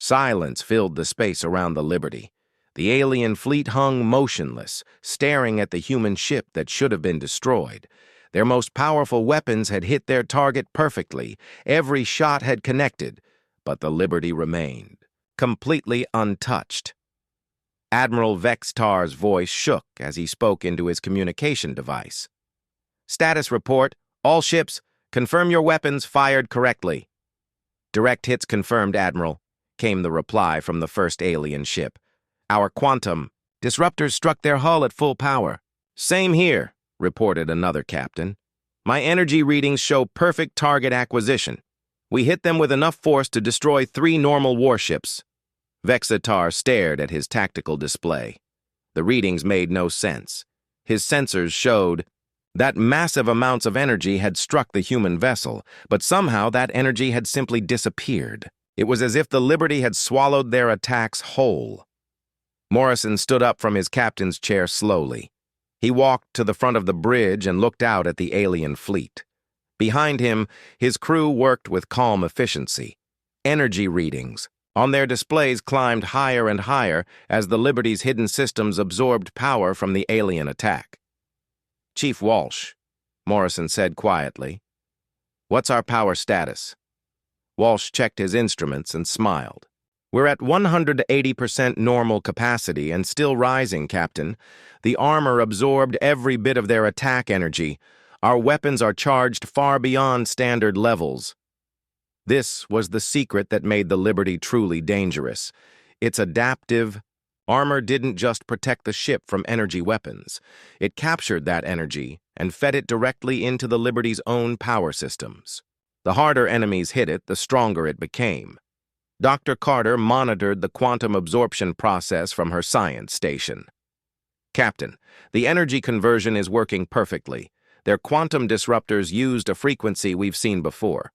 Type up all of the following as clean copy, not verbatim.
Silence filled the space around the Liberty. The alien fleet hung motionless, staring at the human ship that should have been destroyed. Their most powerful weapons had hit their target perfectly. Every shot had connected, but the Liberty remained, completely untouched. Admiral Vextar's voice shook as he spoke into his communication device. "Status report. All ships, confirm your weapons fired correctly." "Direct hits confirmed, Admiral," came the reply from the first alien ship. "Our quantum disruptors struck their hull at full power." "Same here," reported another captain. "My energy readings show perfect target acquisition. We hit them with enough force to destroy 3 normal warships." Vexatar stared at his tactical display. The readings made no sense. His sensors showed that massive amounts of energy had struck the human vessel, but somehow that energy had simply disappeared. It was as if the Liberty had swallowed their attacks whole. Morrison stood up from his captain's chair slowly. He walked to the front of the bridge and looked out at the alien fleet. Behind him, his crew worked with calm efficiency. Energy readings on their displays climbed higher and higher as the Liberty's hidden systems absorbed power from the alien attack. "Chief Walsh," Morrison said quietly, "what's our power status?" Walsh checked his instruments and smiled. "We're at 180% normal capacity and still rising, Captain. The armor absorbed every bit of their attack energy. Our weapons are charged far beyond standard levels." This was the secret that made the Liberty truly dangerous. Its adaptive armor didn't just protect the ship from energy weapons. It captured that energy and fed it directly into the Liberty's own power systems. The harder enemies hit it, the stronger it became. Dr. Carter monitored the quantum absorption process from her science station. "Captain, the energy conversion is working perfectly. Their quantum disruptors used a frequency we've seen before.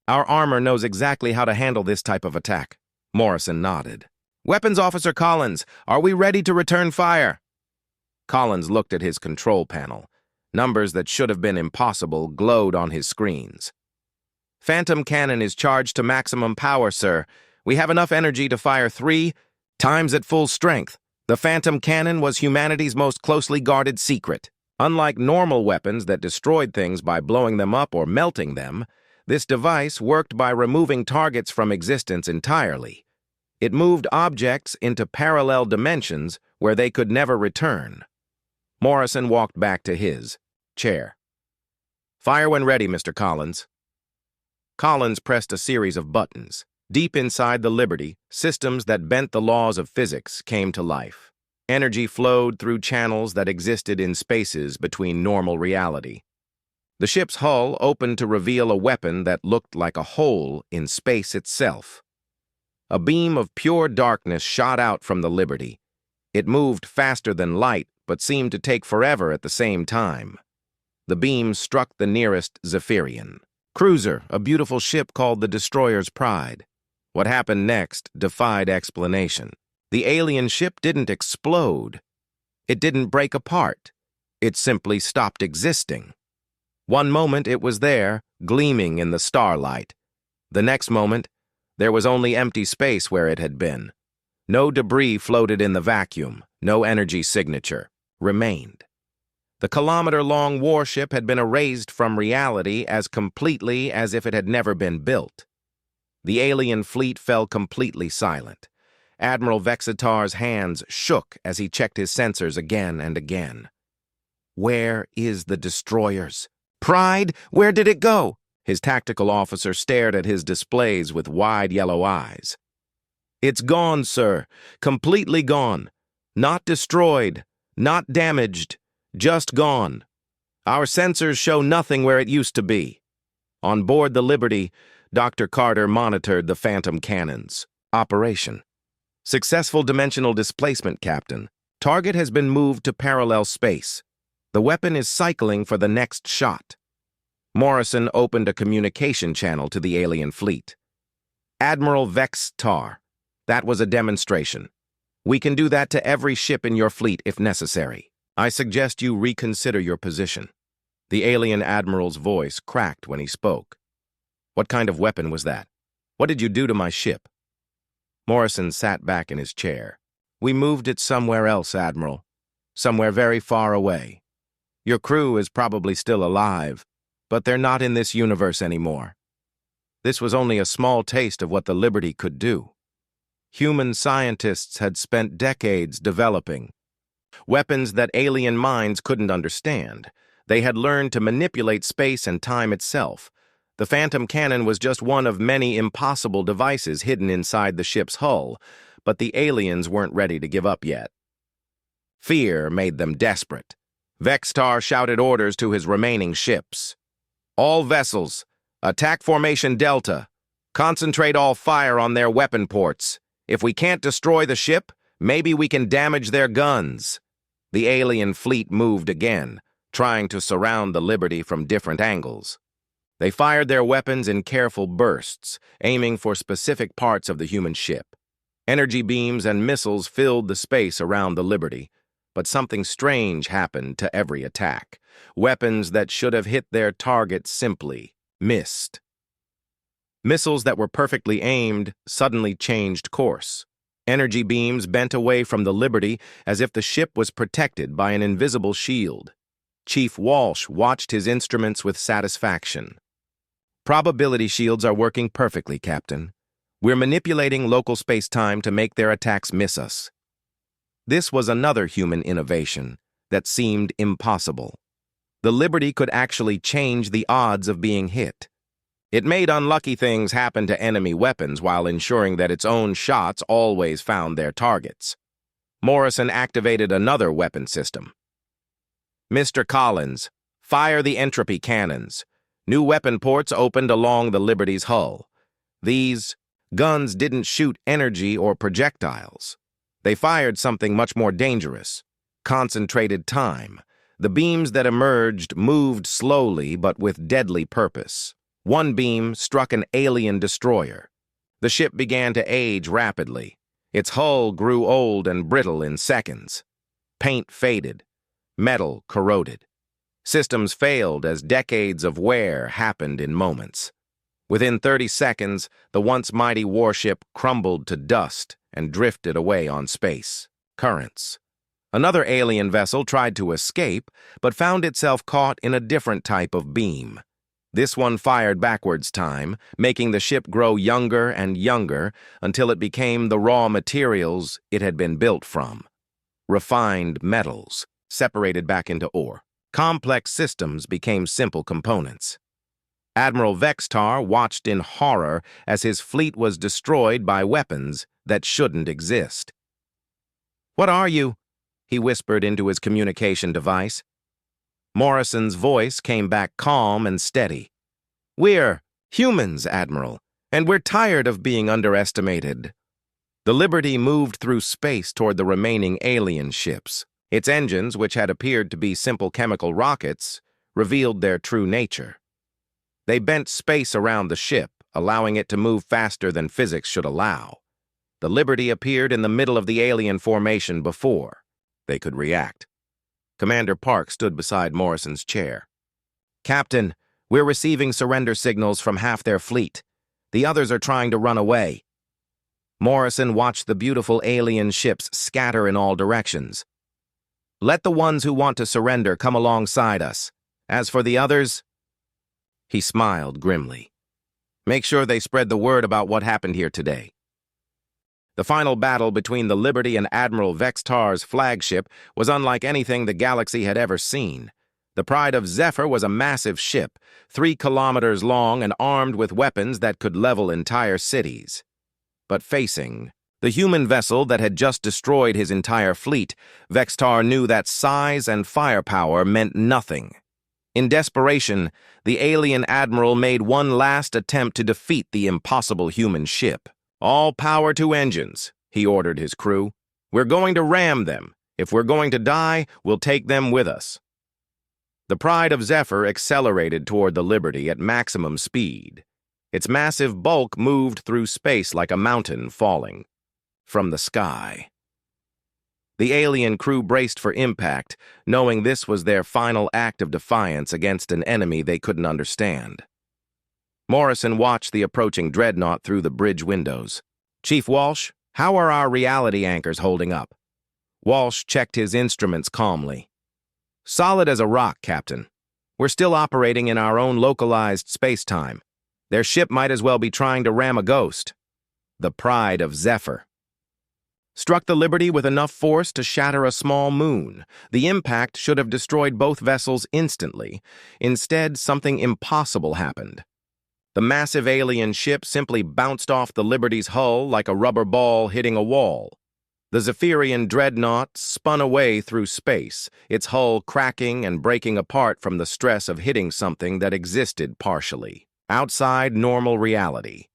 Our armor knows exactly how to handle this type of attack." Morrison nodded. "Weapons Officer Collins, are we ready to return fire?" Collins looked at his control panel. Numbers that should have been impossible glowed on his screens. "Phantom cannon is charged to maximum power, sir. We have enough energy to fire 3 times at full strength. The Phantom cannon was humanity's most closely guarded secret. Unlike normal weapons that destroyed things by blowing them up or melting them, this device worked by removing targets from existence entirely. It moved objects into parallel dimensions where they could never return." Morrison walked back to his chair. "Fire when ready, Mr. Collins." Collins pressed a series of buttons. Deep inside the Liberty, systems that bent the laws of physics came to life. Energy flowed through channels that existed in spaces between normal reality. The ship's hull opened to reveal a weapon that looked like a hole in space itself. A beam of pure darkness shot out from the Liberty. It moved faster than light, but seemed to take forever at the same time. The beam struck the nearest Zephyrian cruiser, a beautiful ship called the Destroyer's Pride. What happened next defied explanation. The alien ship didn't explode. It didn't break apart. It simply stopped existing. One moment it was there, gleaming in the starlight. The next moment, there was only empty space where it had been. No debris floated in the vacuum. No energy signature remained. The kilometer-long warship had been erased from reality as completely as if it had never been built. The alien fleet fell completely silent. Admiral Vexatar's hands shook as he checked his sensors again and again. "Where is the destroyers? Pride, where did it go?" His tactical officer stared at his displays with wide yellow eyes. "It's gone, sir. Completely gone. Not destroyed. Not damaged. Just gone. Our sensors show nothing where it used to be." On board the Liberty, Dr. Carter monitored the Phantom cannons. Operation. "Successful dimensional displacement, Captain. Target has been moved to parallel space. The weapon is cycling for the next shot." Morrison opened a communication channel to the alien fleet. "Admiral Vextar, that was a demonstration. We can do that to every ship in your fleet if necessary. I suggest you reconsider your position." The alien admiral's voice cracked when he spoke. "What kind of weapon was that? What did you do to my ship?" Morrison sat back in his chair. We moved it somewhere else, Admiral. Somewhere very far away. Your crew is probably still alive, but they're not in this universe anymore. This was only a small taste of what the Liberty could do. Human scientists had spent decades developing weapons that alien minds couldn't understand. They had learned to manipulate space and time itself. The Phantom Cannon was just one of many impossible devices hidden inside the ship's hull, but the aliens weren't ready to give up yet. Fear made them desperate. Vextar shouted orders to his remaining ships. All vessels, attack formation Delta. Concentrate all fire on their weapon ports. If we can't destroy the ship, maybe we can damage their guns. The alien fleet moved again, trying to surround the Liberty from different angles. They fired their weapons in careful bursts, aiming for specific parts of the human ship. Energy beams and missiles filled the space around the Liberty, but something strange happened to every attack. Weapons that should have hit their target simply missed. Missiles that were perfectly aimed suddenly changed course. Energy beams bent away from the Liberty as if the ship was protected by an invisible shield. Chief Walsh watched his instruments with satisfaction. Probability shields are working perfectly, Captain. We're manipulating local space-time to make their attacks miss us. This was another human innovation that seemed impossible. The Liberty could actually change the odds of being hit. It made unlucky things happen to enemy weapons while ensuring that its own shots always found their targets. Morrison activated another weapon system. Mr. Collins, fire the entropy cannons. New weapon ports opened along the Liberty's hull. These guns didn't shoot energy or projectiles. They fired something much more dangerous, concentrated time. The beams that emerged moved slowly but with deadly purpose. One beam struck an alien destroyer. The ship began to age rapidly. Its hull grew old and brittle in seconds. Paint faded. Metal corroded. Systems failed as decades of wear happened in moments. Within 30 seconds, the once mighty warship crumbled to dust and drifted away on space currents. Another alien vessel tried to escape, but found itself caught in a different type of beam. This one fired backwards time, making the ship grow younger and younger until it became the raw materials it had been built from. Refined metals, separated back into ore. Complex systems became simple components. Admiral Vextar watched in horror as his fleet was destroyed by weapons that shouldn't exist. "What are you?" he whispered into his communication device. Morrison's voice came back calm and steady. "We're humans, Admiral, and we're tired of being underestimated." The Liberty moved through space toward the remaining alien ships. Its engines, which had appeared to be simple chemical rockets, revealed their true nature. They bent space around the ship, allowing it to move faster than physics should allow. The Liberty appeared in the middle of the alien formation before they could react. Commander Park stood beside Morrison's chair. "Captain, we're receiving surrender signals from half their fleet. The others are trying to run away." Morrison watched the beautiful alien ships scatter in all directions. "Let the ones who want to surrender come alongside us. As for the others..." He smiled grimly. "Make sure they spread the word about what happened here today." The final battle between the Liberty and Admiral Vextar's flagship was unlike anything the galaxy had ever seen. The Pride of Zephyr was a massive ship, 3 kilometers long and armed with weapons that could level entire cities. But facing the human vessel that had just destroyed his entire fleet, Vextar knew that size and firepower meant nothing. In desperation, the alien admiral made one last attempt to defeat the impossible human ship. "All power to engines," he ordered his crew. "We're going to ram them. If we're going to die, we'll take them with us." The Pride of Zephyr accelerated toward the Liberty at maximum speed. Its massive bulk moved through space like a mountain falling from the sky. The alien crew braced for impact, knowing this was their final act of defiance against an enemy they couldn't understand. Morrison watched the approaching dreadnought through the bridge windows. "Chief Walsh, How are our reality anchors holding up? Walsh checked his instruments calmly. Solid as a rock, Captain. We're still operating in our own localized space-time. Their ship might as well be trying to ram a ghost. The pride of Zephyr struck the Liberty with enough force to shatter a small moon. The impact should have destroyed both vessels instantly. Instead, something impossible happened. The massive alien ship simply bounced off the Liberty's hull like a rubber ball hitting a wall. The Zephyrian dreadnought spun away through space, its hull cracking and breaking apart from the stress of hitting something that existed partially outside normal reality.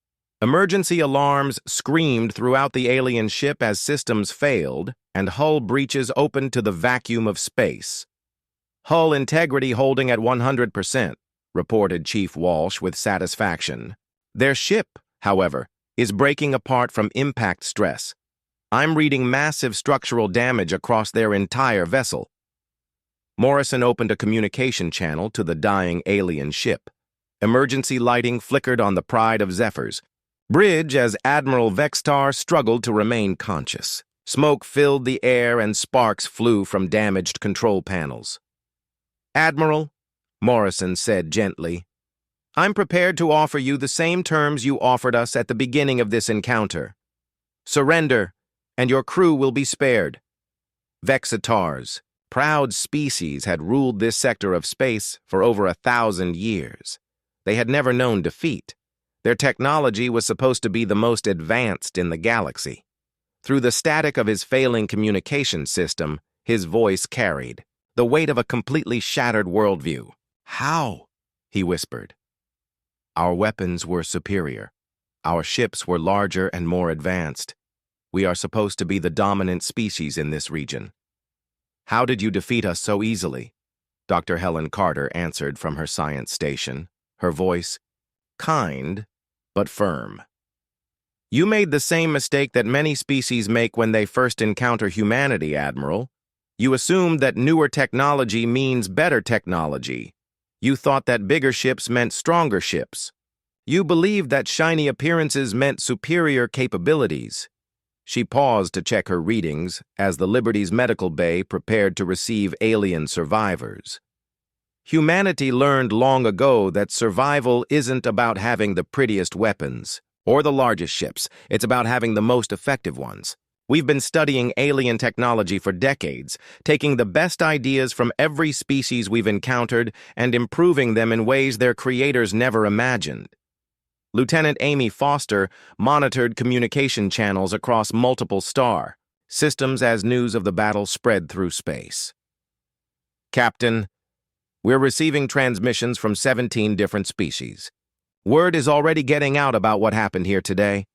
Emergency alarms screamed throughout the alien ship as systems failed and hull breaches opened to the vacuum of space. Hull integrity holding at 100%, reported Chief Walsh with satisfaction. Their ship, however, is breaking apart from impact stress. I'm reading massive structural damage across their entire vessel. Morrison opened a communication channel to the dying alien ship. Emergency lighting flickered on the Pride of Zephyrs. Bridge as Admiral Vextar struggled to remain conscious. Smoke filled the air and sparks flew from damaged control panels. Admiral, Morrison said gently, I'm prepared to offer you the same terms you offered us at the beginning of this encounter. Surrender, and your crew will be spared. Vexitars, proud species, had ruled this sector of space for over 1,000 years. They had never known defeat. Their technology was supposed to be the most advanced in the galaxy. Through the static of his failing communication system, his voice carried the weight of a completely shattered worldview. How? He whispered. Our weapons were superior. Our ships were larger and more advanced. We are supposed to be the dominant species in this region. How did you defeat us so easily? Dr. Helen Carter answered from her science station, her voice kind but firm. You made the same mistake that many species make when they first encounter humanity, Admiral. You assumed that newer technology means better technology. You thought that bigger ships meant stronger ships. You believed that shiny appearances meant superior capabilities. She paused to check her readings as the Liberty's medical bay prepared to receive alien survivors. Humanity learned long ago that survival isn't about having the prettiest weapons or the largest ships. It's about having the most effective ones. We've been studying alien technology for decades, taking the best ideas from every species we've encountered and improving them in ways their creators never imagined. Lieutenant Amy Foster monitored communication channels across multiple star systems as news of the battle spread through space. Captain, we're receiving transmissions from 17 different species. Word is already getting out about what happened here today.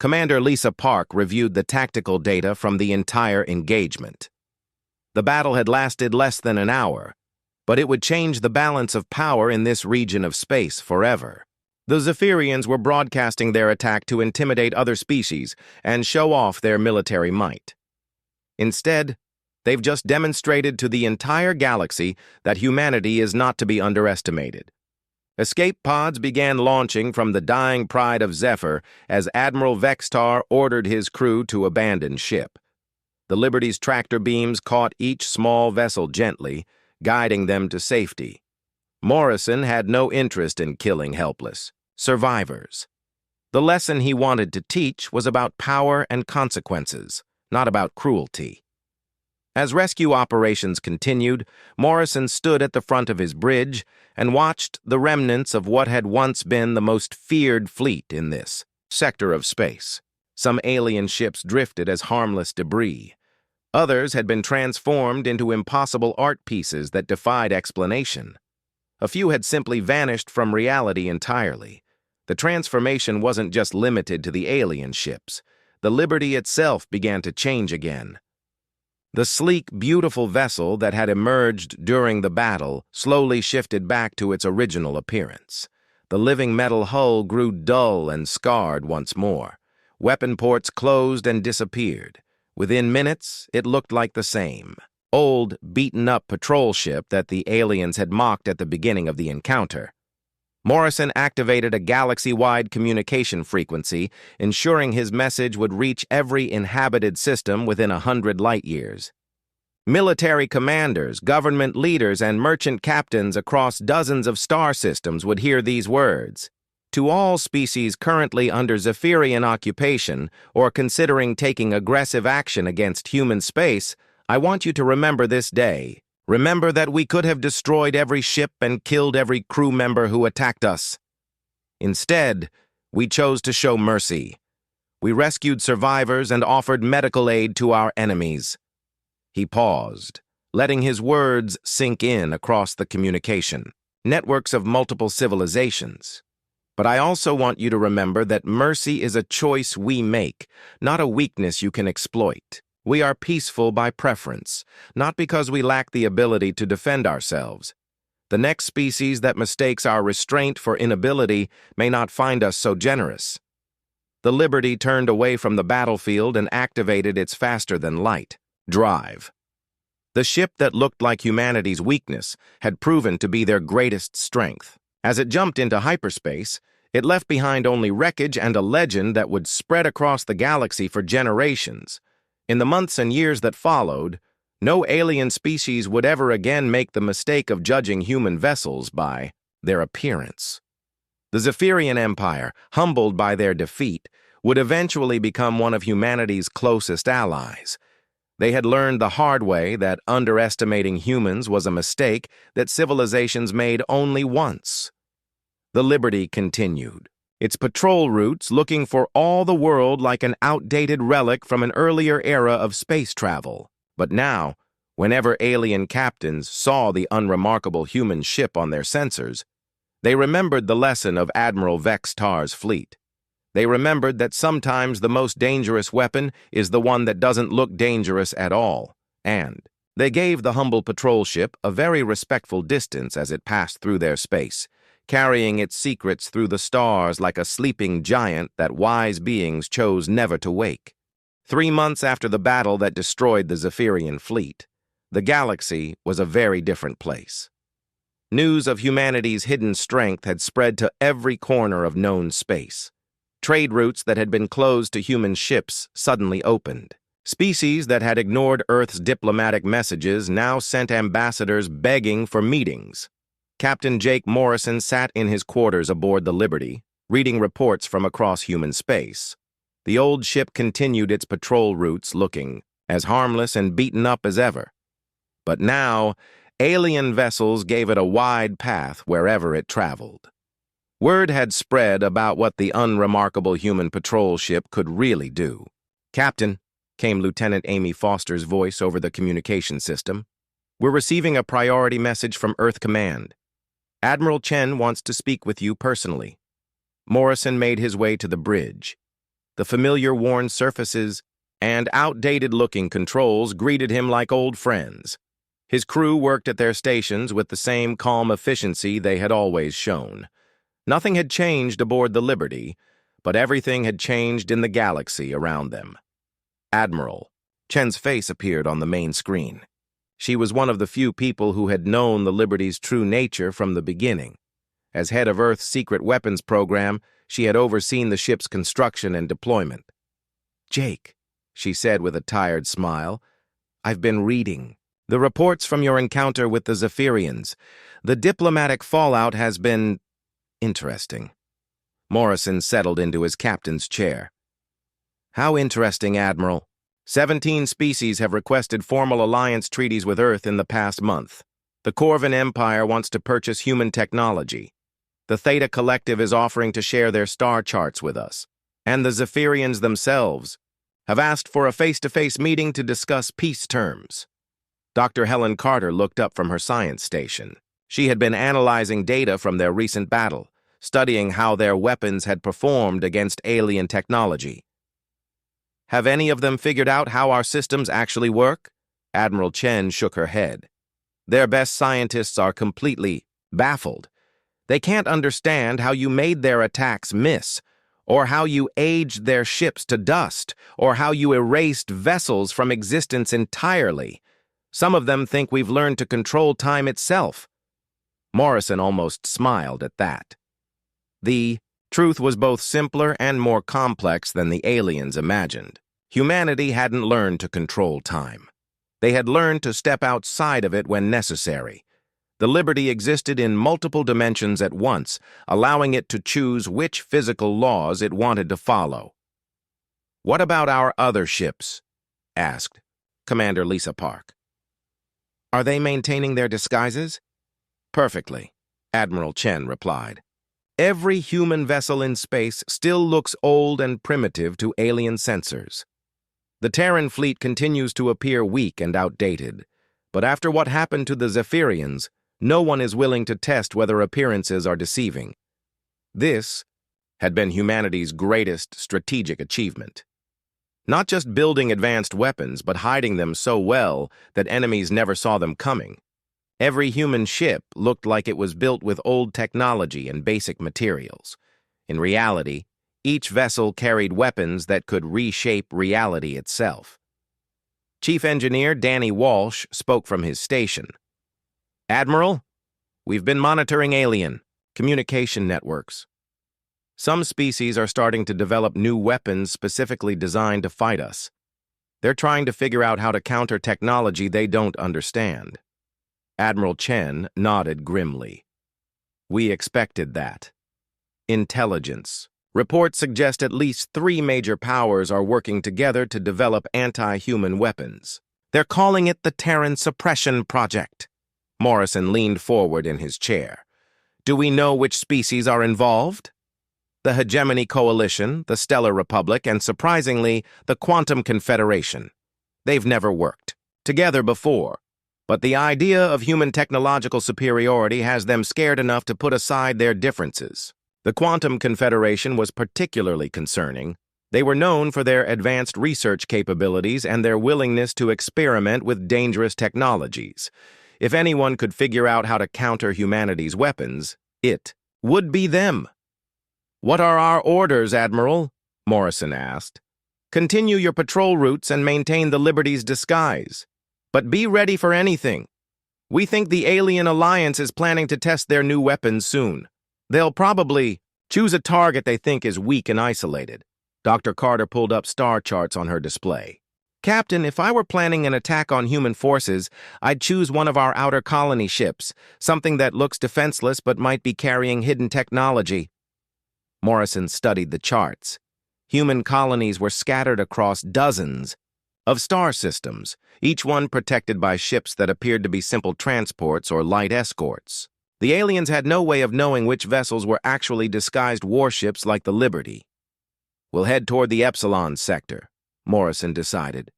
Commander Lisa Park reviewed the tactical data from the entire engagement. The battle had lasted less than an hour, but it would change the balance of power in this region of space forever. The Zephyrians were broadcasting their attack to intimidate other species and show off their military might. Instead, they've just demonstrated to the entire galaxy that humanity is not to be underestimated. Escape pods began launching from the dying Pride of Zephyr as Admiral Vextar ordered his crew to abandon ship. The Liberty's tractor beams caught each small vessel gently, guiding them to safety. Morrison had no interest in killing helpless survivors. The lesson he wanted to teach was about power and consequences, not about cruelty. As rescue operations continued, Morrison stood at the front of his bridge and watched the remnants of what had once been the most feared fleet in this sector of space. Some alien ships drifted as harmless debris. Others had been transformed into impossible art pieces that defied explanation. A few had simply vanished from reality entirely. The transformation wasn't just limited to the alien ships. The Liberty itself began to change again. The sleek, beautiful vessel that had emerged during the battle slowly shifted back to its original appearance. The living metal hull grew dull and scarred once more. Weapon ports closed and disappeared. Within minutes, it looked like the same old, beaten-up patrol ship that the aliens had mocked at the beginning of the encounter. Morrison activated a galaxy-wide communication frequency, ensuring his message would reach every inhabited system within 100 light-years. Military commanders, government leaders, and merchant captains across dozens of star systems would hear these words. To all species currently under Zephyrian occupation or considering taking aggressive action against human space, I want you to remember this day. Remember that we could have destroyed every ship and killed every crew member who attacked us. Instead, we chose to show mercy. We rescued survivors and offered medical aid to our enemies. He paused, letting his words sink in across the communication. Networks of multiple civilizations. But I also want you to remember that mercy is a choice we make, not a weakness you can exploit. We are peaceful by preference, not because we lack the ability to defend ourselves. The next species that mistakes our restraint for inability may not find us so generous. The Liberty turned away from the battlefield and activated its faster-than-light drive. The ship that looked like humanity's weakness had proven to be their greatest strength. As it jumped into hyperspace, it left behind only wreckage and a legend that would spread across the galaxy for generations. In the months and years that followed, no alien species would ever again make the mistake of judging human vessels by their appearance. The Zephyrian Empire, humbled by their defeat, would eventually become one of humanity's closest allies. They had learned the hard way that underestimating humans was a mistake that civilizations made only once. The Liberty continued, its patrol routes looking for all the world like an outdated relic from an earlier era of space travel. But now, whenever alien captains saw the unremarkable human ship on their sensors, they remembered the lesson of Admiral Vex Tar's fleet. They remembered that sometimes the most dangerous weapon is the one that doesn't look dangerous at all, and they gave the humble patrol ship a very respectful distance as it passed through their space, carrying its secrets through the stars like a sleeping giant that wise beings chose never to wake. 3 months after the battle that destroyed the Zephyrian fleet, the galaxy was a very different place. News of humanity's hidden strength had spread to every corner of known space. Trade routes that had been closed to human ships suddenly opened. Species that had ignored Earth's diplomatic messages now sent ambassadors begging for meetings. Captain Jake Morrison sat in his quarters aboard the Liberty, reading reports from across human space. The old ship continued its patrol routes looking as harmless and beaten up as ever. But now, alien vessels gave it a wide path wherever it traveled. Word had spread about what the unremarkable human patrol ship could really do. "Captain," came Lieutenant Amy Foster's voice over the communication system, "we're receiving a priority message from Earth Command. Admiral Chen wants to speak with you personally." Morrison made his way to the bridge. The familiar worn surfaces and outdated-looking controls greeted him like old friends. His crew worked at their stations with the same calm efficiency they had always shown. Nothing had changed aboard the Liberty, but everything had changed in the galaxy around them. "Admiral." Chen's face appeared on the main screen. She was one of the few people who had known the Liberty's true nature from the beginning. As head of Earth's secret weapons program, she had overseen the ship's construction and deployment. "Jake," she said with a tired smile, "I've been reading the reports from your encounter with the Zephyrians. The diplomatic fallout has been interesting." Morrison settled into his captain's chair. "How interesting, Admiral?" 17 species have requested formal alliance treaties with Earth in the past month. The Corvan Empire wants to purchase human technology. The Theta Collective is offering to share their star charts with us. And the Zephyrians themselves have asked for a face-to-face meeting to discuss peace terms. Dr. Helen Carter looked up from her science station. She had been analyzing data from their recent battle, studying how their weapons had performed against alien technology. "Have any of them figured out how our systems actually work?" Admiral Chen shook her head. "Their best scientists are completely baffled. They can't understand how you made their attacks miss, or how you aged their ships to dust, or how you erased vessels from existence entirely. Some of them think we've learned to control time itself." Morrison almost smiled at that. The truth was both simpler and more complex than the aliens imagined. Humanity hadn't learned to control time. They had learned to step outside of it when necessary. The liberty existed in multiple dimensions at once, allowing it to choose which physical laws it wanted to follow. "What about our other ships?" asked Commander Lisa Park. "Are they maintaining their disguises?" "Perfectly," Admiral Chen replied. "Every human vessel in space still looks old and primitive to alien sensors. The Terran fleet continues to appear weak and outdated, but after what happened to the Zephyrians, no one is willing to test whether appearances are deceiving. This had been humanity's greatest strategic achievement. Not just building advanced weapons, but hiding them so well that enemies never saw them coming. Every human ship looked like it was built with old technology and basic materials. In reality, each vessel carried weapons that could reshape reality itself." Chief Engineer Danny Walsh spoke from his station. "Admiral, we've been monitoring alien communication networks. Some species are starting to develop new weapons specifically designed to fight us. They're trying to figure out how to counter technology they don't understand." Admiral Chen nodded grimly. "We expected that. Intelligence. Reports suggest at least 3 major powers are working together to develop anti-human weapons. They're calling it the Terran Suppression Project." Morrison leaned forward in his chair. "Do we know which species are involved?" "The Hegemony Coalition, the Stellar Republic, and surprisingly, the Quantum Confederation. They've never worked together before, but the idea of human technological superiority has them scared enough to put aside their differences. The Quantum Confederation was particularly concerning. They were known for their advanced research capabilities and their willingness to experiment with dangerous technologies. If anyone could figure out how to counter humanity's weapons, it would be them." "What are our orders, Admiral?" Morrison asked. "Continue your patrol routes and maintain the Liberty's disguise. But be ready for anything. We think the Alien Alliance is planning to test their new weapons soon. They'll probably choose a target they think is weak and isolated." Dr. Carter pulled up star charts on her display. "Captain, if I were planning an attack on human forces, I'd choose one of our outer colony ships, something that looks defenseless but might be carrying hidden technology." Morrison studied the charts. Human colonies were scattered across dozens of star systems, each one protected by ships that appeared to be simple transports or light escorts. The aliens had no way of knowing which vessels were actually disguised warships like the Liberty. "We'll head toward the Epsilon sector," Morrison decided.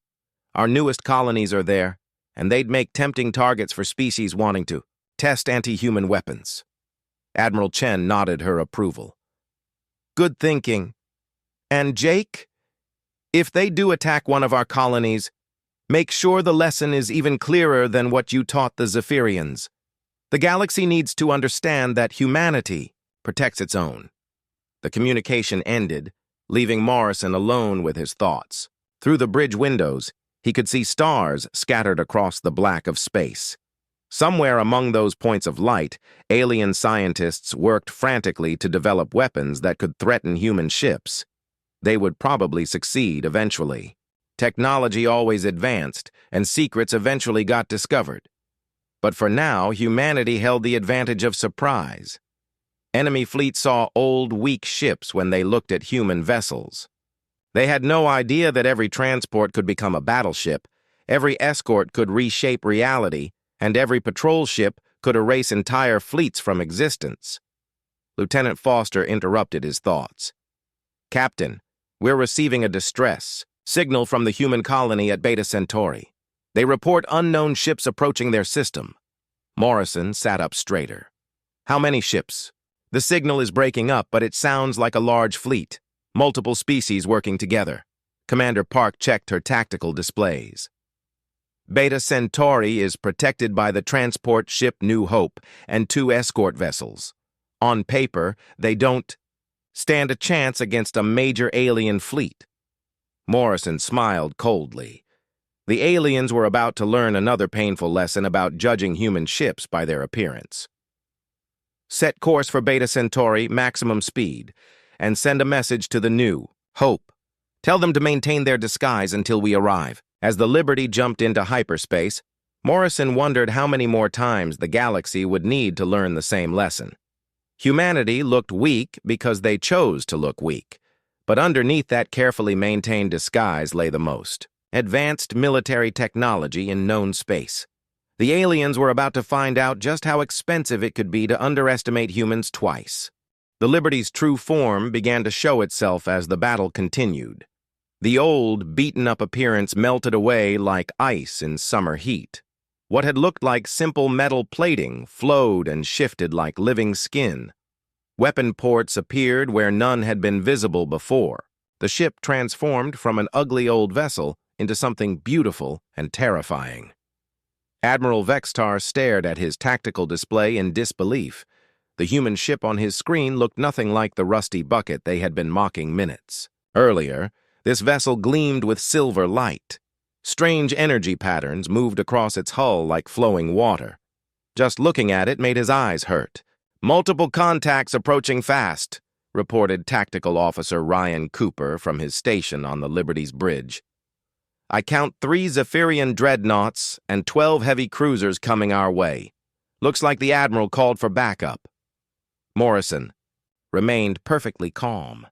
"Our newest colonies are there, and they'd make tempting targets for species wanting to test anti-human weapons." Admiral Chen nodded her approval. "Good thinking. And Jake, if they do attack one of our colonies, make sure the lesson is even clearer than what you taught the Zephyrians. The galaxy needs to understand that humanity protects its own." The communication ended, leaving Morrison alone with his thoughts. Through the bridge windows, he could see stars scattered across the black of space. Somewhere among those points of light, alien scientists worked frantically to develop weapons that could threaten human ships. They would probably succeed eventually. Technology always advanced, and secrets eventually got discovered. But for now, humanity held the advantage of surprise. Enemy fleets saw old, weak ships when they looked at human vessels. They had no idea that every transport could become a battleship, every escort could reshape reality, and every patrol ship could erase entire fleets from existence. Lieutenant Foster interrupted his thoughts. "Captain, we're receiving a distress signal from the human colony at Beta Centauri. They report unknown ships approaching their system." Morrison sat up straighter. "How many ships?" "The signal is breaking up, but it sounds like a large fleet. Multiple species working together." Commander Park checked her tactical displays. "Beta Centauri is protected by the transport ship New Hope and 2 escort vessels. On paper, they don't stand a chance against a major alien fleet." Morrison smiled coldly. The aliens were about to learn another painful lesson about judging human ships by their appearance. Set course for Beta Centauri, maximum speed, and send a message to the new, Hope. Tell them to maintain their disguise until we arrive." As the Liberty jumped into hyperspace, Morrison wondered how many more times the galaxy would need to learn the same lesson. Humanity looked weak because they chose to look weak, but underneath that carefully maintained disguise lay the most advanced military technology in known space. The aliens were about to find out just how expensive it could be to underestimate humans twice. The Liberty's true form began to show itself as the battle continued. The old, beaten-up appearance melted away like ice in summer heat. What had looked like simple metal plating flowed and shifted like living skin. Weapon ports appeared where none had been visible before. The ship transformed from an ugly old vessel into something beautiful and terrifying. Admiral Vextar stared at his tactical display in disbelief. The human ship on his screen looked nothing like the rusty bucket they had been mocking minutes earlier. This vessel gleamed with silver light. Strange energy patterns moved across its hull like flowing water. Just looking at it made his eyes hurt. "Multiple contacts approaching fast," reported Tactical Officer Ryan Cooper from his station on the Liberty's bridge. "I count 3 Zephyrian dreadnoughts and 12 heavy cruisers coming our way. Looks like the Admiral called for backup." Morrison remained perfectly calm.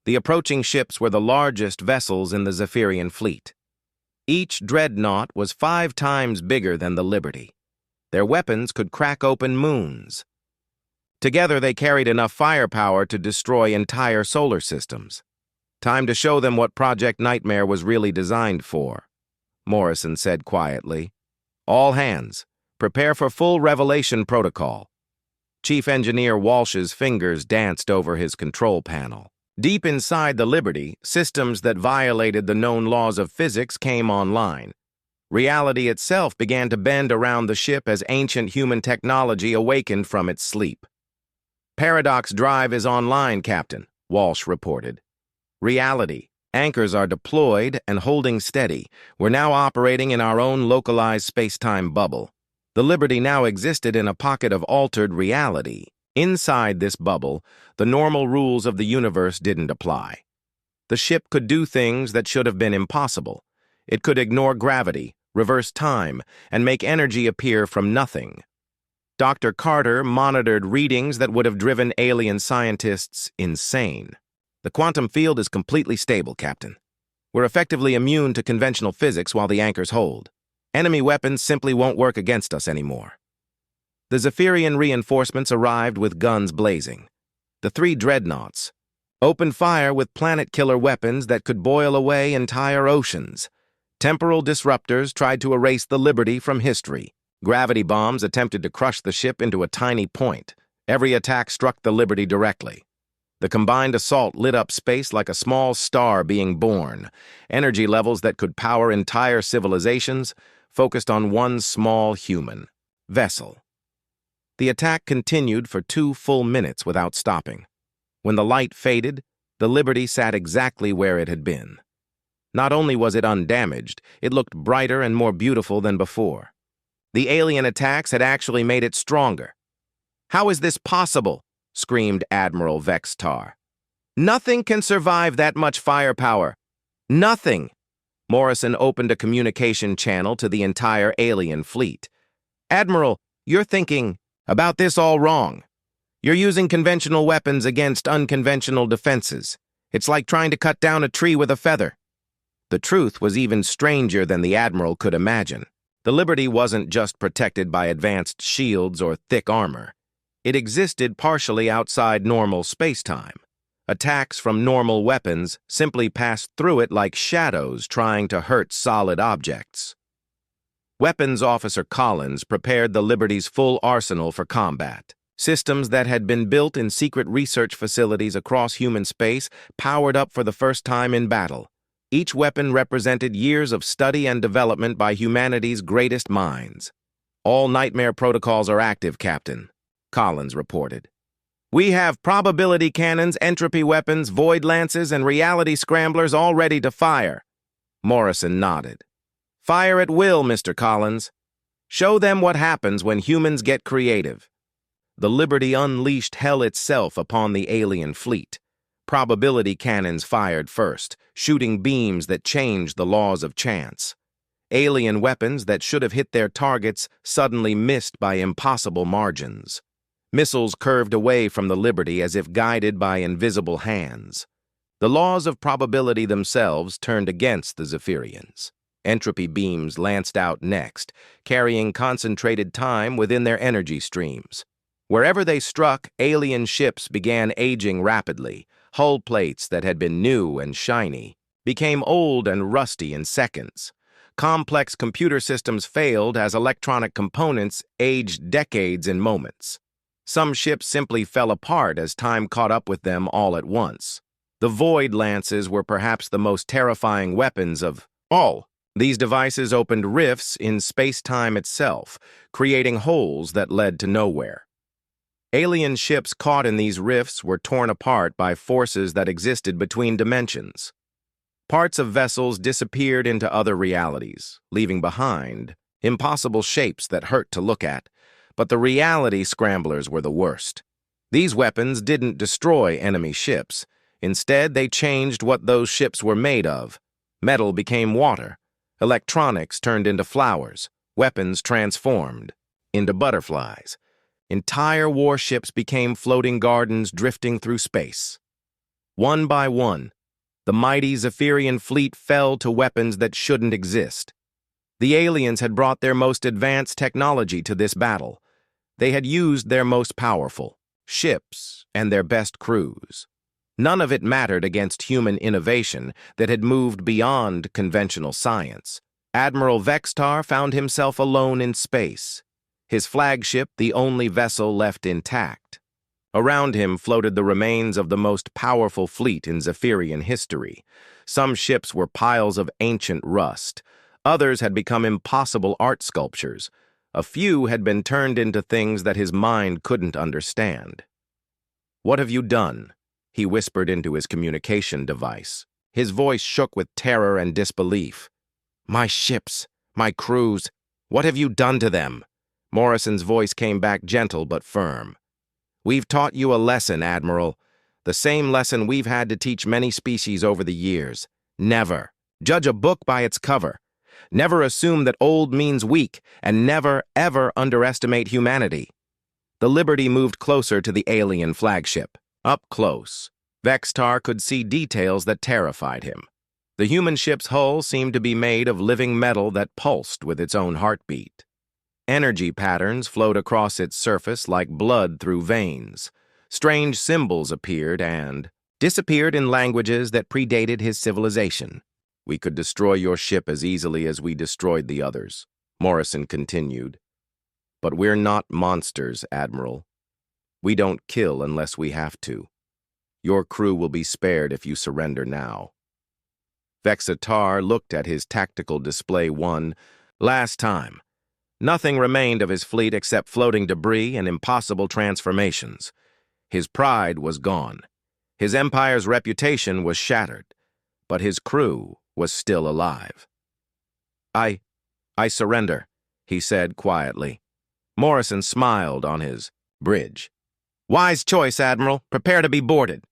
The approaching ships were the largest vessels in the Zephyrian fleet. Each dreadnought was 5 times bigger than the Liberty. Their weapons could crack open moons. Together they carried enough firepower to destroy entire solar systems. "Time to show them what Project Nightmare was really designed for," Morrison said quietly. "All hands, prepare for full revelation protocol." Chief Engineer Walsh's fingers danced over his control panel. Deep inside the Liberty, systems that violated the known laws of physics came online. Reality itself began to bend around the ship as ancient human technology awakened from its sleep. "Paradox drive is online, Captain," Walsh reported. "Reality. Anchors are deployed and holding steady. We're now operating in our own localized space-time bubble." The Liberty now existed in a pocket of altered reality. Inside this bubble, the normal rules of the universe didn't apply. The ship could do things that should have been impossible. It could ignore gravity, reverse time, and make energy appear from nothing. Dr. Carter monitored readings that would have driven alien scientists insane. "The quantum field is completely stable, Captain. We're effectively immune to conventional physics while the anchors hold. Enemy weapons simply won't work against us anymore." The Zephyrian reinforcements arrived with guns blazing. The 3 dreadnoughts opened fire with planet-killer weapons that could boil away entire oceans. Temporal disruptors tried to erase the Liberty from history. Gravity bombs attempted to crush the ship into a tiny point. Every attack struck the Liberty directly. The combined assault lit up space like a small star being born. Energy levels that could power entire civilizations focused on one small human vessel. The attack continued for 2 full minutes without stopping. When the light faded, the Liberty sat exactly where it had been. Not only was it undamaged, it looked brighter and more beautiful than before. The alien attacks had actually made it stronger. "How is this possible?" screamed Admiral Vextar. "Nothing can survive that much firepower. Nothing." Morrison opened a communication channel to the entire alien fleet. "Admiral, you're thinking about this all wrong. You're using conventional weapons against unconventional defenses. It's like trying to cut down a tree with a feather." The truth was even stranger than the Admiral could imagine. The Liberty wasn't just protected by advanced shields or thick armor. It existed partially outside normal space-time. Attacks from normal weapons simply passed through it like shadows trying to hurt solid objects. Weapons Officer Collins prepared the Liberty's full arsenal for combat. Systems that had been built in secret research facilities across human space powered up for the first time in battle. Each weapon represented years of study and development by humanity's greatest minds. "All Nightmare protocols are active, Captain," Collins reported. "We have probability cannons, entropy weapons, void lances, and reality scramblers all ready to fire." Morrison nodded. "Fire at will, Mr. Collins. Show them what happens when humans get creative." The Liberty unleashed hell itself upon the alien fleet. Probability cannons fired first, shooting beams that changed the laws of chance. Alien weapons that should have hit their targets suddenly missed by impossible margins. Missiles curved away from the Liberty as if guided by invisible hands. The laws of probability themselves turned against the Zephyrians. Entropy beams lanced out next, carrying concentrated time within their energy streams. Wherever they struck, alien ships began aging rapidly. Hull plates that had been new and shiny became old and rusty in seconds. Complex computer systems failed as electronic components aged decades in moments. Some ships simply fell apart as time caught up with them all at once. The Void Lances were perhaps the most terrifying weapons of all. These devices opened rifts in space-time itself, creating holes that led to nowhere. Alien ships caught in these rifts were torn apart by forces that existed between dimensions. Parts of vessels disappeared into other realities, leaving behind impossible shapes that hurt to look at, but the reality scramblers were the worst. These weapons didn't destroy enemy ships. Instead, they changed what those ships were made of. Metal became water. Electronics turned into flowers. Weapons transformed into butterflies. Entire warships became floating gardens drifting through space. One by one, the mighty Zephyrian fleet fell to weapons that shouldn't exist. The aliens had brought their most advanced technology to this battle. They had used their most powerful ships and their best crews. None of it mattered against human innovation that had moved beyond conventional science. Admiral Vextar found himself alone in space, his flagship the only vessel left intact. Around him floated the remains of the most powerful fleet in Zephyrian history. Some ships were piles of ancient rust. Others had become impossible art sculptures. A few had been turned into things that his mind couldn't understand. "What have you done?" he whispered into his communication device. His voice shook with terror and disbelief. "My ships, my crews, what have you done to them?" Morrison's voice came back gentle but firm. "We've taught you a lesson, Admiral. The same lesson we've had to teach many species over the years. Never judge a book by its cover. Never assume that old means weak, and never, ever underestimate humanity." The Liberty moved closer to the alien flagship. Up close, Vextar could see details that terrified him. The human ship's hull seemed to be made of living metal that pulsed with its own heartbeat. Energy patterns flowed across its surface like blood through veins. Strange symbols appeared and disappeared in languages that predated his civilization. "We could destroy your ship as easily as we destroyed the others," Morrison continued. "But we're not monsters, Admiral. We don't kill unless we have to. Your crew will be spared if you surrender now." Vexatar looked at his tactical display one last time. Nothing remained of his fleet except floating debris and impossible transformations. His pride was gone. His empire's reputation was shattered, but his crew was still alive. I surrender," he said quietly. Morrison smiled on his bridge. "Wise choice, Admiral. Prepare to be boarded."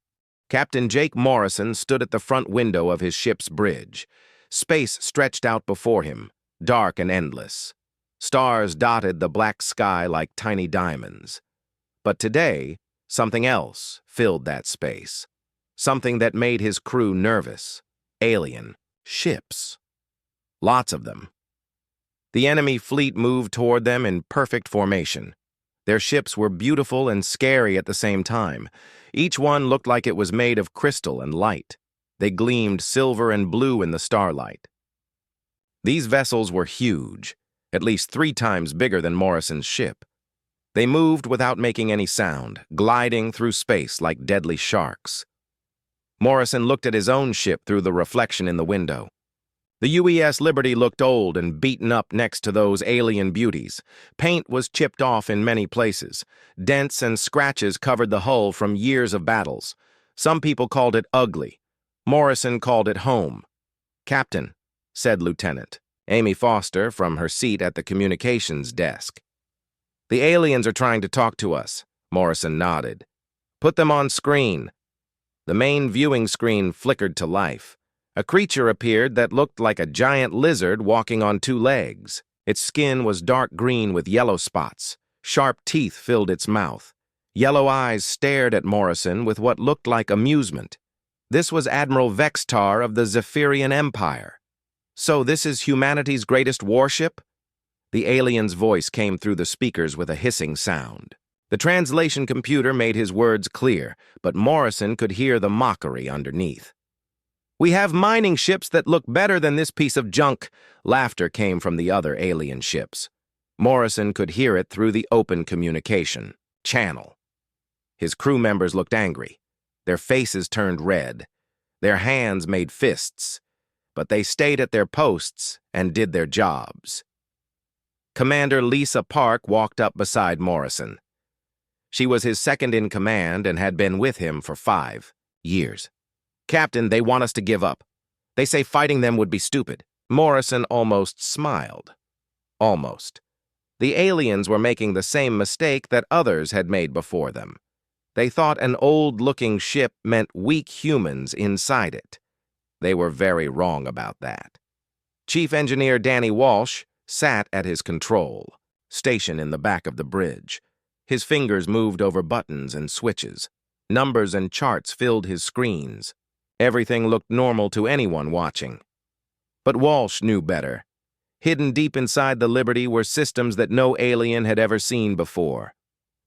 Captain Jake Morrison stood at the front window of his ship's bridge. Space stretched out before him, dark and endless. Stars dotted the black sky like tiny diamonds. But today, something else filled that space. Something that made his crew nervous. Alien ships. Lots of them. The enemy fleet moved toward them in perfect formation. Their ships were beautiful and scary at the same time. Each one looked like it was made of crystal and light. They gleamed silver and blue in the starlight. These vessels were huge, at least 3 times bigger than Morrison's ship. They moved without making any sound, gliding through space like deadly sharks. Morrison looked at his own ship through the reflection in the window. The UES Liberty looked old and beaten up next to those alien beauties. Paint was chipped off in many places. Dents and scratches covered the hull from years of battles. Some people called it ugly. Morrison called it home. "Captain," said Lieutenant Amy Foster from her seat at the communications desk. "The aliens are trying to talk to us. Morrison nodded. "Put them on screen." The main viewing screen flickered to life. A creature appeared that looked like a giant lizard walking on two legs. Its skin was dark green with yellow spots. Sharp teeth filled its mouth. Yellow eyes stared at Morrison with what looked like amusement. This was Admiral Vextar of the Zephyrian Empire. "So this is humanity's greatest warship?" The alien's voice came through the speakers with a hissing sound. The translation computer made his words clear, but Morrison could hear the mockery underneath. "We have mining ships that look better than this piece of junk." Laughter came from the other alien ships. Morrison could hear it through the open communication channel. His crew members looked angry. Their faces turned red. Their hands made fists. But they stayed at their posts and did their jobs. Commander Lisa Park walked up beside Morrison. She was his second in command and had been with him for 5 years. "Captain, they want us to give up. They say fighting them would be stupid." Morrison almost smiled. Almost. The aliens were making the same mistake that others had made before them. They thought an old-looking ship meant weak humans inside it. They were very wrong about that. Chief Engineer Danny Walsh sat at his control station in the back of the bridge. His fingers moved over buttons and switches. Numbers and charts filled his screens. Everything looked normal to anyone watching. But Walsh knew better. Hidden deep inside the Liberty were systems that no alien had ever seen before.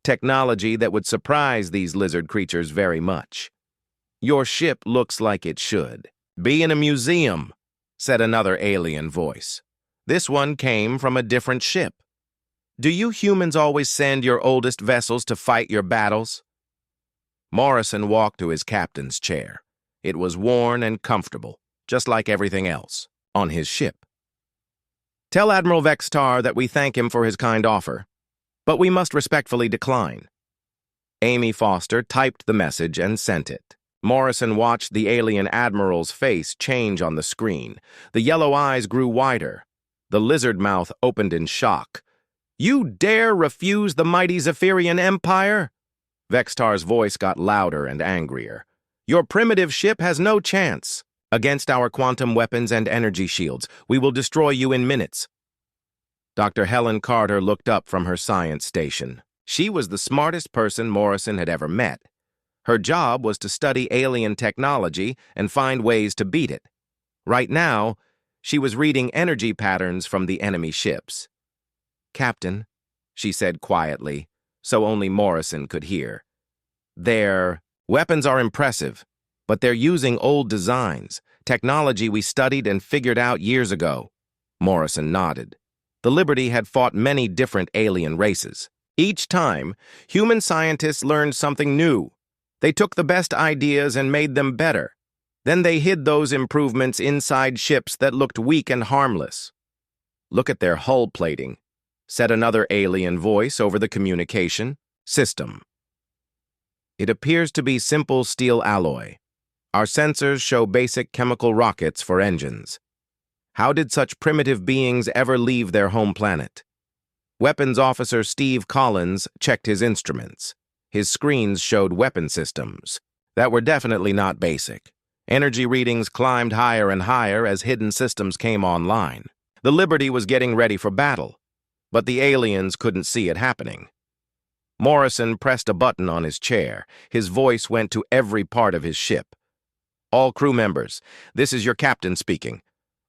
Technology that would surprise these lizard creatures very much. "Your ship looks like it should be in a museum," said another alien voice. This one came from a different ship. "Do you humans always send your oldest vessels to fight your battles?" Morrison walked to his captain's chair. It was worn and comfortable, just like everything else on his ship. "Tell Admiral Vextar that we thank him for his kind offer, but we must respectfully decline." Amy Foster typed the message and sent it. Morrison watched the alien admiral's face change on the screen. The yellow eyes grew wider. The lizard mouth opened in shock. "You dare refuse the mighty Zephyrian Empire?" Vextar's voice got louder and angrier. "Your primitive ship has no chance. Against our quantum weapons and energy shields, we will destroy you in minutes." Dr. Helen Carter looked up from her science station. She was the smartest person Morrison had ever met. Her job was to study alien technology and find ways to beat it. Right now, she was reading energy patterns from the enemy ships. "Captain," she said quietly, so only Morrison could hear. "Their weapons are impressive, but they're using old designs, technology we studied and figured out years ago." Morrison nodded. The Liberty had fought many different alien races. Each time, human scientists learned something new. They took the best ideas and made them better. Then they hid those improvements inside ships that looked weak and harmless. "Look at their hull plating," said another alien voice over the communication system. "It appears to be simple steel alloy. Our sensors show basic chemical rockets for engines. How did such primitive beings ever leave their home planet?" Weapons Officer Steve Collins checked his instruments. His screens showed weapon systems that were definitely not basic. Energy readings climbed higher and higher as hidden systems came online. The Liberty was getting ready for battle, but the aliens couldn't see it happening. Morrison pressed a button on his chair. His voice went to every part of his ship. "All crew members, this is your captain speaking.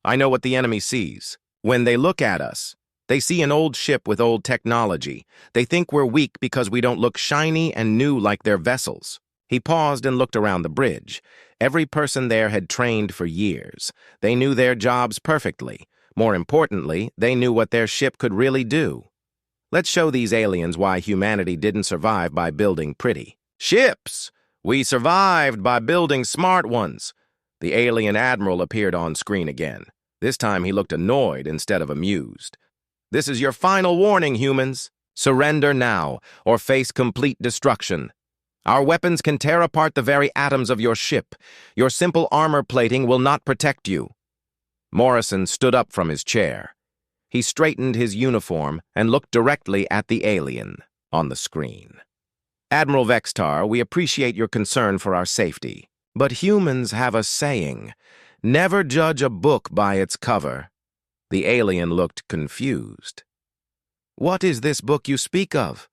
I know what the enemy sees. When they look at us, they see an old ship with old technology. They think we're weak because we don't look shiny and new like their vessels." He paused and looked around the bridge. Every person there had trained for years. They knew their jobs perfectly. More importantly, they knew what their ship could really do. "Let's show these aliens why humanity didn't survive by building pretty ships. We survived by building smart ones." The alien admiral appeared on screen again. This time he looked annoyed instead of amused. "This is your final warning, humans. Surrender now, or face complete destruction. Our weapons can tear apart the very atoms of your ship. Your simple armor plating will not protect you." Morrison stood up from his chair. He straightened his uniform and looked directly at the alien on the screen. Admiral Vextar, we appreciate your concern for our safety. But humans have a saying, never judge a book by its cover. The alien looked confused. What is this book you speak of?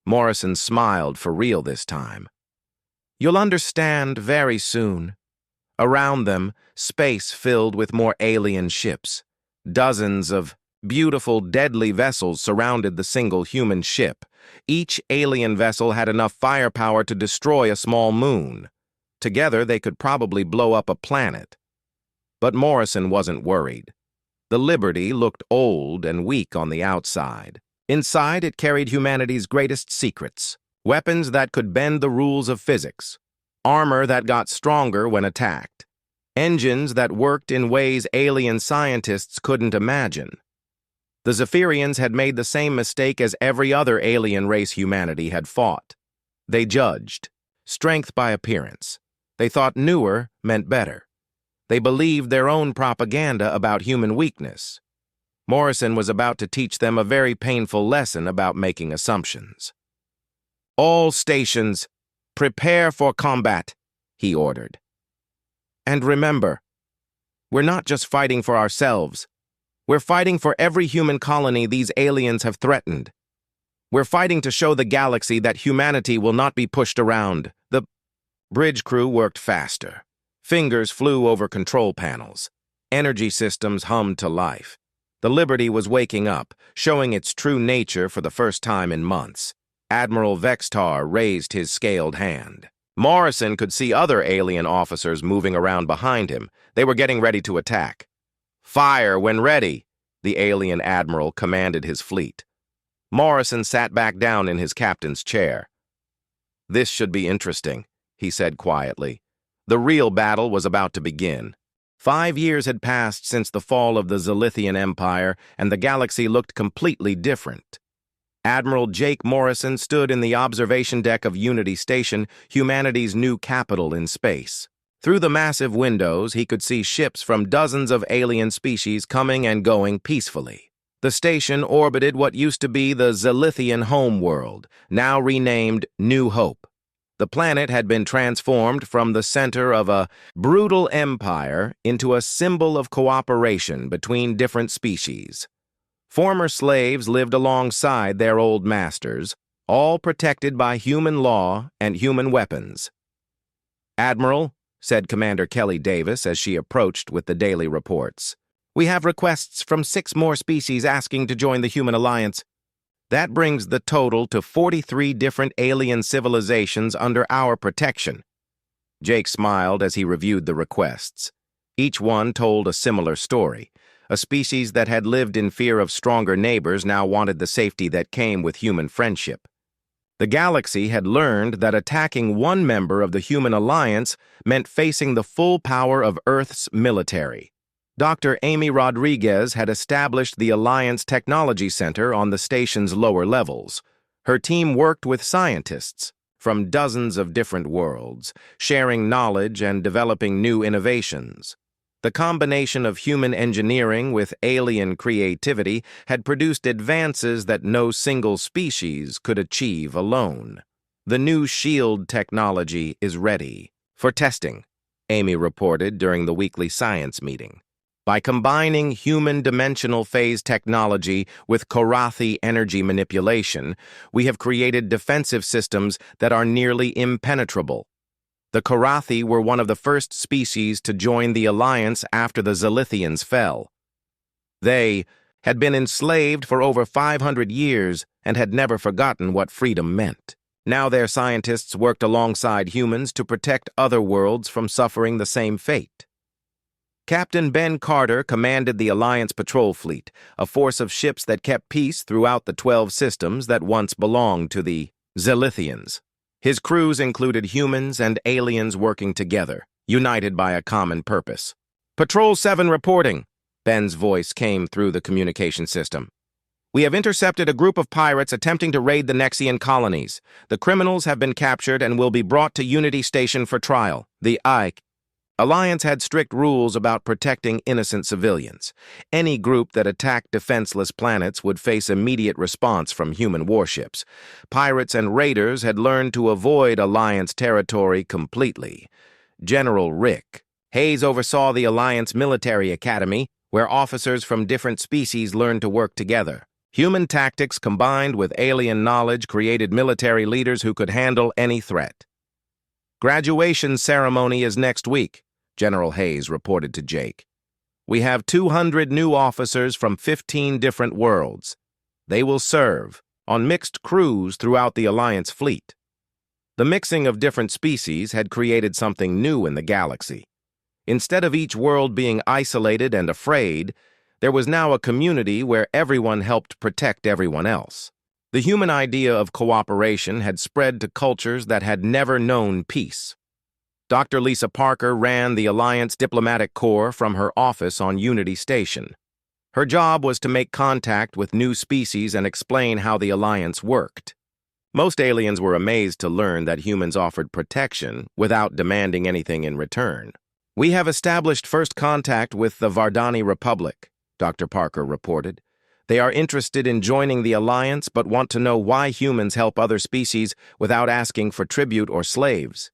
Morrison smiled for real this time. You'll understand very soon. Around them, space filled with more alien ships. Dozens of beautiful, deadly vessels surrounded the single human ship. Each alien vessel had enough firepower to destroy a small moon. Together, they could probably blow up a planet. But Morrison wasn't worried. The Liberty looked old and weak on the outside. Inside, it carried humanity's greatest secrets. Weapons that could bend the rules of physics. Armor that got stronger when attacked. Engines that worked in ways alien scientists couldn't imagine. The Zephyrians had made the same mistake as every other alien race humanity had fought. They judged. Strength by appearance. They thought newer meant better. They believed their own propaganda about human weakness. Morrison was about to teach them a very painful lesson about making assumptions. All stations, prepare for combat, he ordered. And remember, we're not just fighting for ourselves. We're fighting for every human colony these aliens have threatened. We're fighting to show the galaxy that humanity will not be pushed around. The bridge crew worked faster. Fingers flew over control panels. Energy systems hummed to life. The Liberty was waking up, showing its true nature for the first time in months. Admiral Vextar raised his scaled hand. Morrison could see other alien officers moving around behind him. They were getting ready to attack. Fire when ready, the alien admiral commanded his fleet. Morrison sat back down in his captain's chair. This should be interesting, he said quietly. The real battle was about to begin. 5 years had passed since the fall of the Zilithian Empire, and the galaxy looked completely different. Admiral Jake Morrison stood in the observation deck of Unity Station, humanity's new capital in space. Through the massive windows, he could see ships from dozens of alien species coming and going peacefully. The station orbited what used to be the Zilithian homeworld, now renamed New Hope. The planet had been transformed from the center of a brutal empire into a symbol of cooperation between different species. Former slaves lived alongside their old masters, all protected by human law and human weapons. Admiral, said Commander Kelly Davis as she approached with the daily reports, we have requests from 6 more species asking to join the Human Alliance. That brings the total to 43 different alien civilizations under our protection. Jake smiled as he reviewed the requests. Each one told a similar story. A species that had lived in fear of stronger neighbors now wanted the safety that came with human friendship. The galaxy had learned that attacking one member of the Human Alliance meant facing the full power of Earth's military. Dr. Amy Rodriguez had established the Alliance Technology Center on the station's lower levels. Her team worked with scientists from dozens of different worlds, sharing knowledge and developing new innovations. The combination of human engineering with alien creativity had produced advances that no single species could achieve alone. The new shield technology is ready for testing, Amy reported during the weekly science meeting. By combining human dimensional phase technology with Korathi energy manipulation, we have created defensive systems that are nearly impenetrable. The Korathi were one of the first species to join the Alliance after the Zilithians fell. They had been enslaved for over 500 years and had never forgotten what freedom meant. Now their scientists worked alongside humans to protect other worlds from suffering the same fate. Captain Ben Carter commanded the Alliance Patrol Fleet, a force of ships that kept peace throughout the 12 systems that once belonged to the Zilithians. His crews included humans and aliens working together, united by a common purpose. Patrol 7 reporting, Ben's voice came through the communication system. We have intercepted a group of pirates attempting to raid the Nexian colonies. The criminals have been captured and will be brought to Unity Station for trial. The Ike. Alliance had strict rules about protecting innocent civilians. Any group that attacked defenseless planets would face immediate response from human warships. Pirates and raiders had learned to avoid Alliance territory completely. General Rick Hayes oversaw the Alliance Military Academy, where officers from different species learned to work together. Human tactics combined with alien knowledge created military leaders who could handle any threat. Graduation ceremony is next week, General Hayes reported to Jake. We have 200 new officers from 15 different worlds. They will serve on mixed crews throughout the Alliance fleet. The mixing of different species had created something new in the galaxy. Instead of each world being isolated and afraid, there was now a community where everyone helped protect everyone else. The human idea of cooperation had spread to cultures that had never known peace. Dr. Lisa Parker ran the Alliance Diplomatic Corps from her office on Unity Station. Her job was to make contact with new species and explain how the Alliance worked. Most aliens were amazed to learn that humans offered protection without demanding anything in return. We have established first contact with the Vardani Republic, Dr. Parker reported. They are interested in joining the Alliance but want to know why humans help other species without asking for tribute or slaves.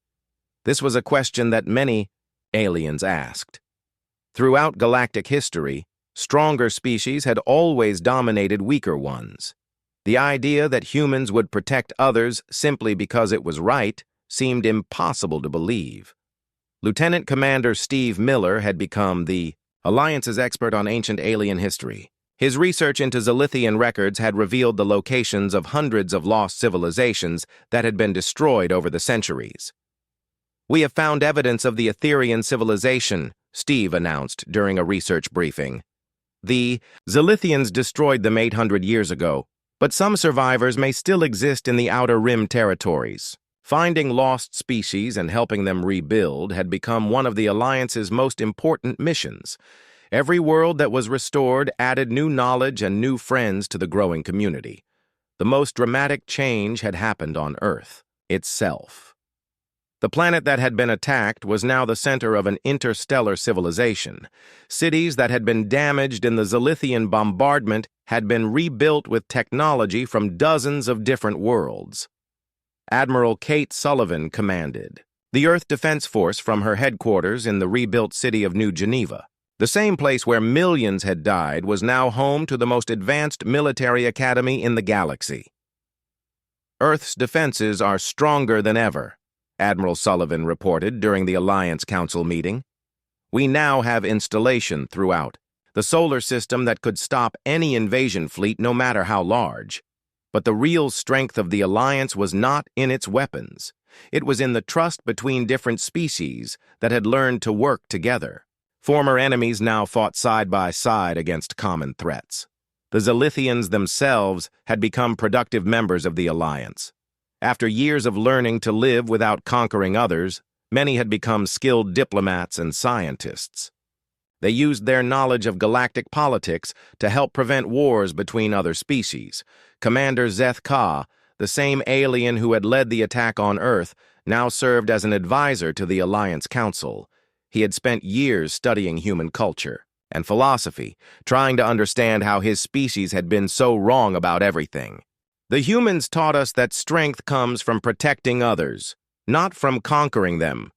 This was a question that many aliens asked. Throughout galactic history, stronger species had always dominated weaker ones. The idea that humans would protect others simply because it was right seemed impossible to believe. Lieutenant Commander Steve Miller had become the Alliance's expert on ancient alien history. His research into Zilithian records had revealed the locations of hundreds of lost civilizations that had been destroyed over the centuries. We have found evidence of the Etherian civilization, Steve announced during a research briefing. The Zilithians destroyed them 800 years ago, but some survivors may still exist in the Outer Rim territories. Finding lost species and helping them rebuild had become one of the Alliance's most important missions. Every world that was restored added new knowledge and new friends to the growing community. The most dramatic change had happened on Earth itself. The planet that had been attacked was now the center of an interstellar civilization. Cities that had been damaged in the Zilithian bombardment had been rebuilt with technology from dozens of different worlds. Admiral Kate Sullivan commanded the Earth Defense Force from her headquarters in the rebuilt city of New Geneva. The same place where millions had died was now home to the most advanced military academy in the galaxy. Earth's defenses are stronger than ever, Admiral Sullivan reported during the Alliance Council meeting. We now have installation throughout the solar system that could stop any invasion fleet no matter how large. But the real strength of the Alliance was not in its weapons. It was in the trust between different species that had learned to work together. Former enemies now fought side by side against common threats. The Zilithians themselves had become productive members of the Alliance. After years of learning to live without conquering others, many had become skilled diplomats and scientists. They used their knowledge of galactic politics to help prevent wars between other species. Commander Zeth Ka, the same alien who had led the attack on Earth, now served as an advisor to the Alliance Council. He had spent years studying human culture and philosophy, trying to understand how his species had been so wrong about everything. The humans taught us that strength comes from protecting others, not from conquering them,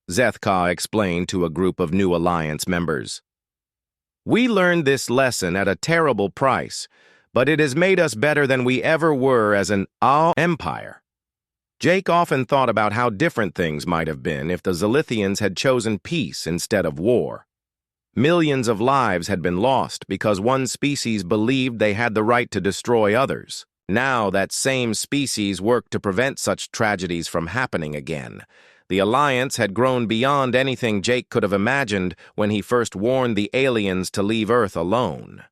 Zeth Ka explained to a group of new Alliance members. We learned this lesson at a terrible price, but it has made us better than we ever were as an empire. Jake often thought about how different things might have been if the Zilithians had chosen peace instead of war. Millions of lives had been lost because one species believed they had the right to destroy others. Now that same species worked to prevent such tragedies from happening again. The Alliance had grown beyond anything Jake could have imagined when he first warned the aliens to leave Earth alone.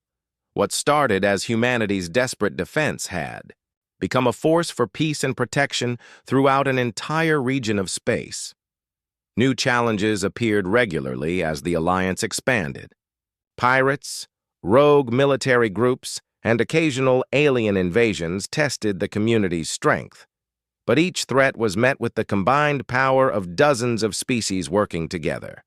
What started as humanity's desperate defense had become a force for peace and protection throughout an entire region of space. New challenges appeared regularly as the Alliance expanded. Pirates, rogue military groups, and occasional alien invasions tested the community's strength. But each threat was met with the combined power of dozens of species working together.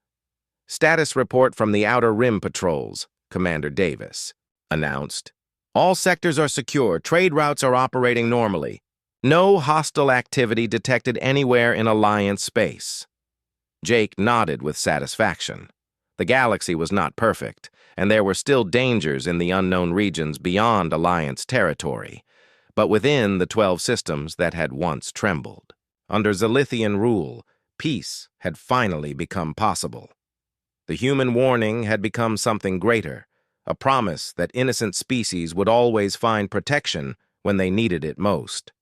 Status report from the Outer Rim Patrols, Commander Davis announced. All sectors are secure. Trade routes are operating normally. No hostile activity detected anywhere in Alliance space. Jake nodded with satisfaction. The galaxy was not perfect, and there were still dangers in the unknown regions beyond Alliance territory, but within the 12 systems that had once trembled. Under Zalithian rule, peace had finally become possible. The human warning had become something greater, a promise that innocent species would always find protection when they needed it most.